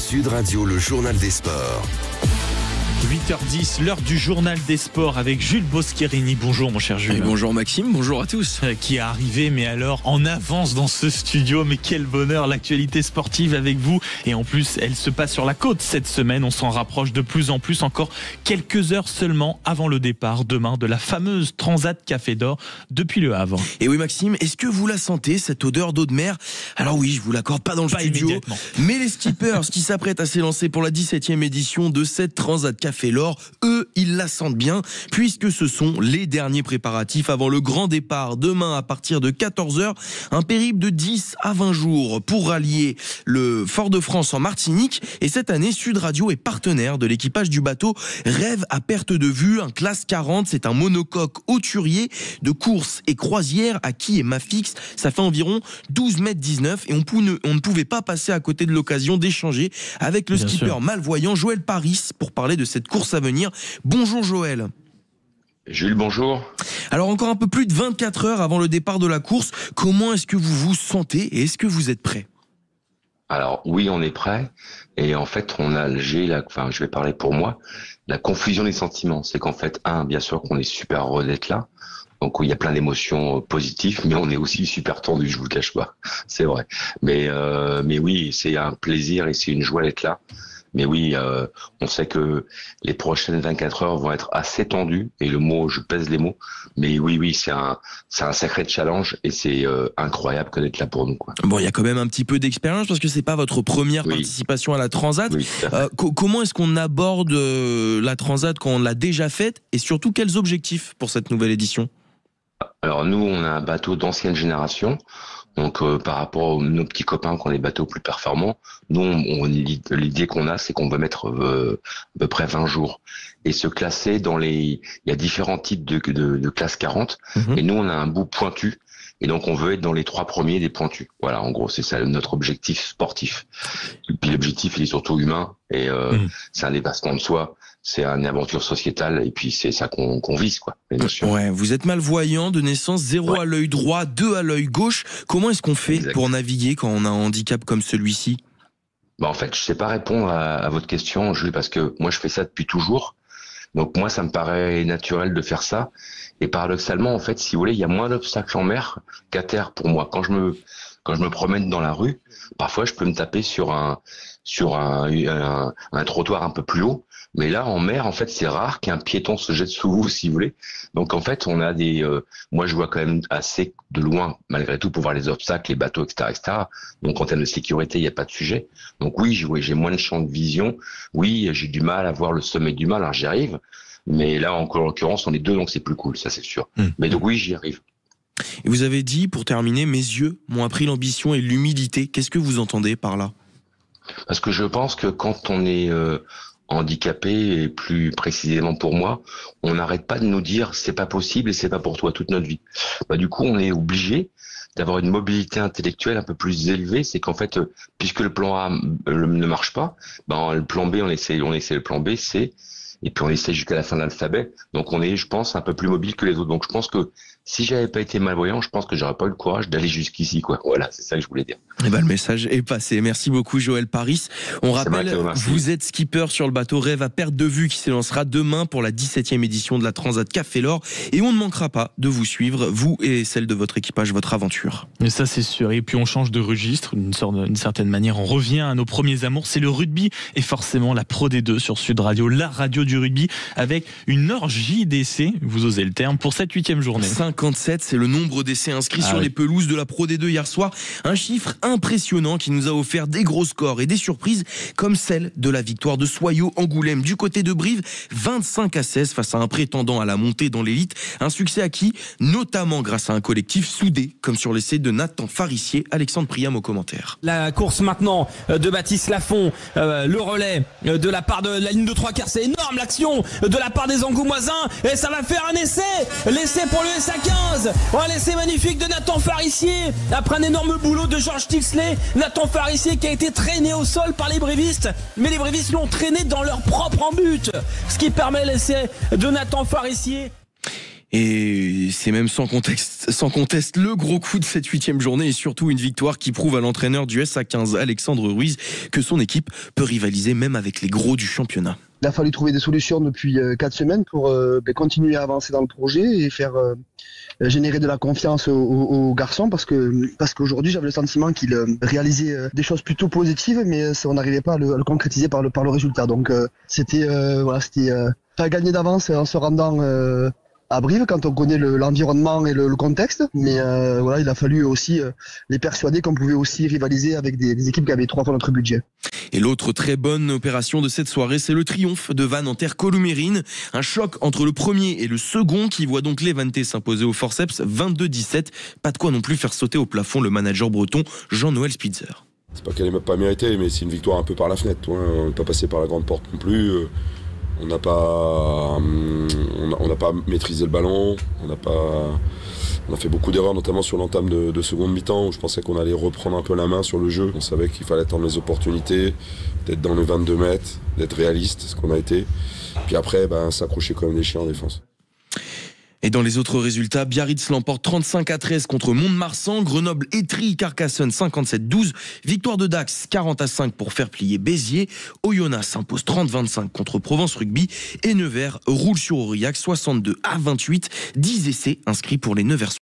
Sud Radio, le journal des sports. 8h10, l'heure du journal des sports avec Jules Boscherini. Bonjour mon cher Jules. Et bonjour Maxime, bonjour à tous. Qui est arrivé, mais alors en avance dans ce studio. Mais quel bonheur, l'actualité sportive avec vous. Et en plus, elle se passe sur la côte cette semaine. On s'en rapproche de plus en plus, encore quelques heures seulement avant le départ demain de la fameuse Transat Café d'Or depuis Le Havre. Et oui Maxime, est-ce que vous la sentez, cette odeur d'eau de mer? Alors oui, je vous l'accorde, pas dans le studio, mais les skippers qui s'apprêtent à s'élancer pour la 17e édition de cette Transat Café d'Or, eux, ils la sentent bien, puisque ce sont les derniers préparatifs avant le grand départ demain à partir de 14h. Un périple de 10 à 20 jours pour rallier le Fort-de-France en Martinique. Et cette année, Sud Radio est partenaire de l'équipage du bateau Rêve à perte de vue, un classe 40. C'est un monocoque hauturier de course et croisière à quille et mât fixe. Ça fait environ 12,19 m et on ne pouvait pas passer à côté de l'occasion d'échanger avec le skipper malvoyant Joël Paris pour parler de cette course à venir. Bonjour Joël. Jules, bonjour. Alors encore un peu plus de 24 heures avant le départ de la course, comment est-ce que vous vous sentez et est-ce que vous êtes prêt? Alors oui, on est prêt et en fait je vais parler pour moi, la confusion des sentiments. C'est qu'en fait, bien sûr qu'on est super heureux d'être là. Donc il y a plein d'émotions positives, mais on est aussi super tendu, je vous le cache pas. C'est vrai. Mais oui, c'est un plaisir et c'est une joie d'être là. Mais oui, on sait que les prochaines 24 heures vont être assez tendues, et je pèse les mots. Mais oui, c'est un sacré challenge et c'est incroyable que d'être là pour nous, quoi. Bon, il y a quand même un petit peu d'expérience parce que c'est pas votre première participation à la Transat. Oui, comment est-ce qu'on aborde la Transat quand on l'a déjà faite et surtout quels objectifs pour cette nouvelle édition? Alors nous, on a un bateau d'ancienne génération. Donc par rapport à nos petits copains qui ont des bateaux plus performants, nous l'idée qu'on a, c'est qu'on veut mettre à peu près 20 jours et se classer il y a différents types de classe 40 et nous on a un bout pointu et donc on veut être dans les 3 premiers des pointus. Voilà, en gros c'est ça notre objectif sportif. Et puis l'objectif il est surtout humain et c'est un dépassement de soi. C'est une aventure sociétale et puis c'est ça qu'on vise, quoi. Bien sûr. Ouais, vous êtes malvoyant de naissance, 0 à l'œil droit, 2 à l'œil gauche. Comment est-ce qu'on fait pour naviguer quand on a un handicap comme celui-ci? En fait, je sais pas répondre à votre question, Jules, parce que moi je fais ça depuis toujours. Donc moi ça me paraît naturel de faire ça. Et paradoxalement, en fait, si vous voulez, il y a moins d'obstacles en mer qu'à terre pour moi. Quand je me promène dans la rue, parfois je peux me taper sur un trottoir un peu plus haut. Mais là, en mer, en fait, c'est rare qu'un piéton se jette sous vous, si vous voulez. Donc, en fait, on a moi, je vois quand même assez de loin, malgré tout, pour voir les obstacles, les bateaux, etc., etc. Donc, en termes de sécurité, il n'y a pas de sujet. Donc, oui, j'ai moins de champ de vision. Oui, j'ai du mal à voir le sommet du mal. Alors, j'y arrive. Mais là, en l'occurrence, on est 2, donc c'est plus cool, ça, c'est sûr. Mais donc, oui, j'y arrive. Et vous avez dit, pour terminer, mes yeux m'ont appris l'ambition et l'humilité. Qu'est-ce que vous entendez par là? Parce que je pense que quand on est handicapé, et plus précisément pour moi, on n'arrête pas de nous dire c'est pas possible et c'est pas pour toi toute notre vie. Du coup, on est obligé d'avoir une mobilité intellectuelle un peu plus élevée. C'est qu'en fait, puisque le plan A ne marche pas, le plan B, on essaie le plan B, C, et puis on essaie jusqu'à la fin de l'alphabet. Donc on est, je pense, un peu plus mobile que les autres. Donc je pense que si j'avais pas été malvoyant, je pense que j'aurais pas eu le courage d'aller jusqu'ici, quoi. Voilà, c'est ça que je voulais dire. Et le message est passé. Merci beaucoup Joël Paris. On rappelle, vous êtes skipper sur le bateau Rêve à perte de vue qui s'élancera demain pour la 17e édition de la Transat Café d'Or. Et on ne manquera pas de vous suivre, vous et celle de votre équipage, votre aventure. Mais ça c'est sûr. Et puis on change de registre, d'une certaine manière. On revient à nos premiers amours, c'est le rugby et forcément la Pro D2 sur Sud Radio, la radio du rugby, avec une orgie d'essais, vous osez le terme, pour cette 8e journée. 57, c'est le nombre d'essais inscrits sur les pelouses de la Pro D2 hier soir. Un chiffre impressionnant qui nous a offert des gros scores et des surprises comme celle de la victoire de Soyaux Angoulême du côté de Brive, 25-16 face à un prétendant à la montée dans l'élite. Un succès acquis notamment grâce à un collectif soudé, comme sur l'essai de Nathan Farissier. Alexandre Priam au commentaire. La course maintenant de Baptiste Lafont, le relais de la part de la ligne de 3/4, c'est énorme l'action de la part des Angoumoisins et ça va faire un essai, l'essai pour le SA15, un essai magnifique de Nathan Farissier après un énorme boulot de Georges Tixley. Nathan Farissier qui a été traîné au sol par les brévistes, mais les brévistes l'ont traîné dans leur propre but, ce qui permet l'essai de Nathan Farissier. Et c'est même sans conteste le gros coup de cette 8e journée et surtout une victoire qui prouve à l'entraîneur du SA15 Alexandre Ruiz que son équipe peut rivaliser même avec les gros du championnat. Il a fallu trouver des solutions depuis 4 semaines pour continuer à avancer dans le projet et faire générer de la confiance aux garçons parce qu'aujourd'hui j'avais le sentiment qu'il réalisait des choses plutôt positives mais on n'arrivait pas à le concrétiser par le résultat. Donc c'était pas gagné d'avance en se rendant à Brive quand on connaît l'environnement et le contexte, mais il a fallu aussi les persuader qu'on pouvait aussi rivaliser avec des équipes qui avaient 3 fois notre budget. Et l'autre très bonne opération de cette soirée, c'est le triomphe de Vannes en terre colomérine. Un choc entre le premier et le second qui voit donc Levante s'imposer au forceps 22-17. Pas de quoi non plus faire sauter au plafond le manager breton Jean-Noël Spitzer. C'est pas qu'elle n'est pas méritée, mais c'est une victoire un peu par la fenêtre. On n'est pas passé par la grande porte non plus. On n'a pas maîtrisé le ballon, on a fait beaucoup d'erreurs, notamment sur l'entame de seconde mi-temps, où je pensais qu'on allait reprendre un peu la main sur le jeu. On savait qu'il fallait attendre les opportunités, d'être dans les 22 mètres, d'être réaliste, ce qu'on a été. Puis après, s'accrocher comme des chiens en défense. Et dans les autres résultats, Biarritz l'emporte 35-13 contre Mont-de-Marsan, Grenoble-Étry, Carcassonne 57-12, victoire de Dax 40-5 pour faire plier Béziers, Oyonnax s'impose 30-25 contre Provence Rugby et Nevers roule sur Aurillac 62-28, 10 essais inscrits pour les Nevers.